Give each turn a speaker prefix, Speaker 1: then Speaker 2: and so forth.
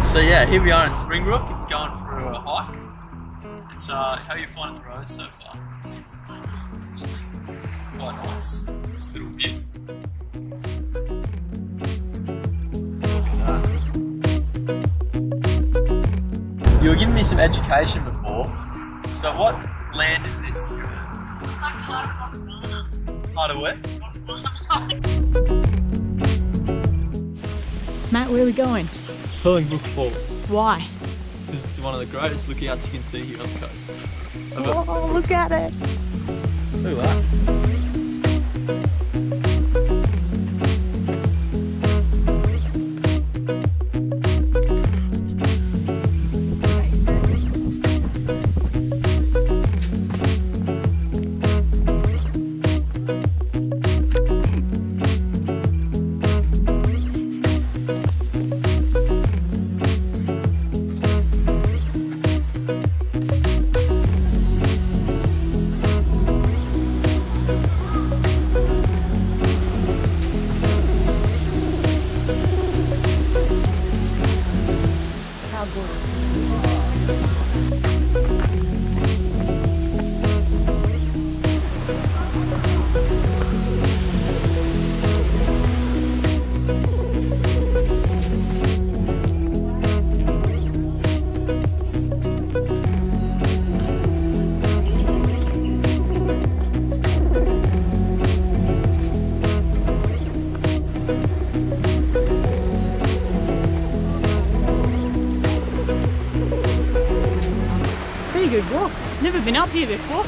Speaker 1: So yeah, here we are in Springbrook, going for a hike. It's how are you finding the road so far?
Speaker 2: It's quite nice.
Speaker 1: Quite nice. This little view. You were giving me some education before. So what land is this?
Speaker 2: It's like part of Brisbane.
Speaker 1: Part of where?
Speaker 3: Matt, where are we going?
Speaker 1: Purling Brook Falls.
Speaker 3: Why?
Speaker 1: This is one of the greatest lookouts you can see here on the coast.
Speaker 3: Oh, look at it!
Speaker 1: Look at that.
Speaker 3: Pretty good walk. Never been up here before.